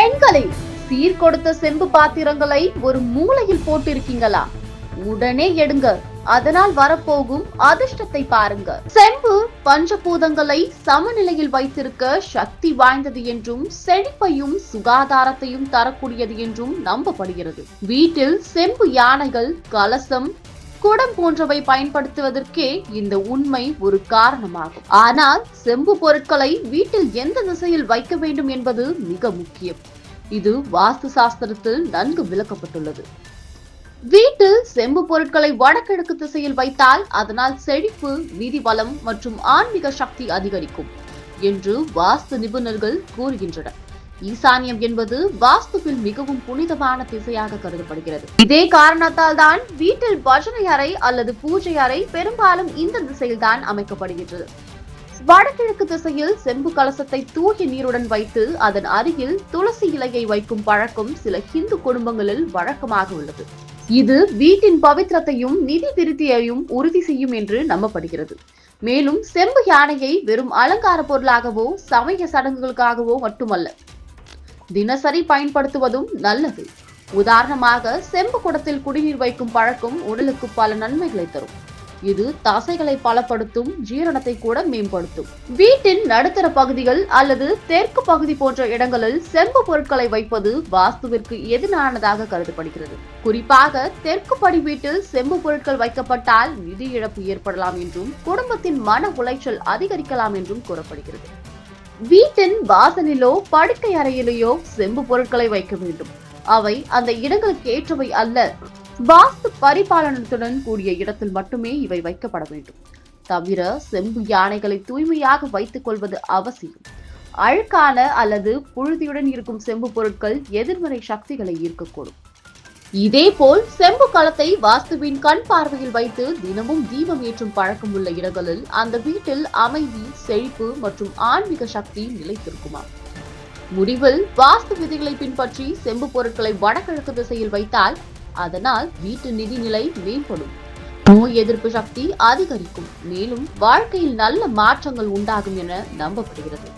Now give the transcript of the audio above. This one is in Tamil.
பெண்களே, சீர்கொடுத்த செம்பு பாத்திரங்களை ஒரு மூலையில் போட்டிருக்கீங்களா? உடனே எடுங்க. அதனால் வரப்போகும் அதிர்ஷ்டத்தை பாருங்க. செம்பு பஞ்சபூதங்களை சமநிலையில் வைத்திருக்க சக்தி வாய்ந்தது என்றும் செழிப்பையும் சுகாதாரத்தையும் தரக்கூடியது என்றும் நம்பப்படுகிறது. வீட்டில் செம்பு யானைகள், கலசம், குடம் போன்றவை பயன்படுத்துவதற்கே இந்த உண்மை ஒரு காரணமாகும். ஆனால் செம்பு பொருட்களை வீட்டில் எந்த திசையில் வைக்க வேண்டும் என்பது மிக முக்கியம். இது வாஸ்து சாஸ்திரத்தில் நன்கு விளக்கப்பட்டுள்ளது. வீட்டில் செம்பு பொருட்களை வடகிழக்கு திசையில் வைத்தால் அதனால் செழிப்பு, நிதி வளம் மற்றும் ஆன்மீக சக்தி அதிகரிக்கும் என்று வாஸ்து நிபுணர்கள் கூறுகின்றனர். ஈசானியம் என்பது வாஸ்துவில் மிகவும் புனிதமான திசையாக கருதப்படுகிறது. இதே காரணத்தால் தான் வீட்டில் பஜனை அறை அல்லது பூஜை அறை பெரும்பாலும் இந்த திசையில் தான் அமைக்கப்படுகின்றது. வடகிழக்கு திசையில் செம்பு கலசத்தை தூய நீருடன் வைத்து அதன் அருகில் துளசி இலையை வைக்கும் பழக்கம் சில இந்து குடும்பங்களில் வழக்கமாக உள்ளது. இது வீட்டின் பவித்திரத்தையும் நிதி விருத்தியையும் உறுதி செய்யும் என்று நம்பப்படுகிறது. மேலும் செம்பு யானையை வெறும் அலங்கார பொருளாகவோ சமய சடங்குகளுக்காகவோ மட்டுமல்ல, தினசரி பயன்படுத்துவதும் நல்லது. உதாரணமாக, செம்பு குடத்தில் குடிநீர் வைக்கும் பழக்கம் உடலுக்கு பல நன்மைகளை தரும். இது தசைகளை பலப்படுத்தும், ஜீரணத்தை கூட மேம்படுத்தும். வீட்டின் நடுத்தர பகுதிகள் அல்லது தெற்கு பகுதி போன்ற இடங்களில் செம்பு பொருட்களை வைப்பது வாஸ்துவிற்கு எதிரானதாக கருதப்படுகிறது. குறிப்பாக தெற்கு படி வீட்டில் செம்பு பொருட்கள் வைக்கப்பட்டால் நிதி இழப்பு ஏற்படலாம் என்றும் குடும்பத்தின் மன உளைச்சல் அதிகரிக்கலாம் என்றும் கூறப்படுகிறது. வீட்டின் வாசலிலோ படுக்கை அறையிலேயோ செம்பு பொருட்களை வைக்க வேண்டும். அவை அந்த இடங்களுக்கு ஏற்றவை அல்ல. வாஸ்து பரிபாலனத்துடன் கூடிய இடத்தில் மட்டுமே இவை வைக்கப்பட வேண்டும். தவிர செம்பு யானைகளை தூய்மையாக வைத்துக் கொள்வது அவசியம். அழுக்கான அல்லது புழுதியுடன் இருக்கும் செம்பு பொருட்கள் எதிர்மறை சக்திகளை ஈர்க்கக்கூடும். இதேபோல் செம்பு கலத்தை வாஸ்துவின் கண் பார்வையில் வைத்து தினமும் தீபம் ஏற்றும் பழக்கம் உள்ள இடங்களில் அந்த வீட்டில் அமைதி, செழிப்பு மற்றும் ஆன்மீக சக்தி நிலைத்திருக்குமா? முடிவில் வாஸ்து விதிகளை பின்பற்றி செம்பு பொருட்களை வடகிழக்கு திசையில் வைத்தால் அதனால் வீட்டு நிதி நிலை மேம்படும், நோய் எதிர்ப்பு சக்தி அதிகரிக்கும், மேலும் வாழ்க்கையில் நல்ல மாற்றங்கள் உண்டாகும் என நம்பப்படுகிறது.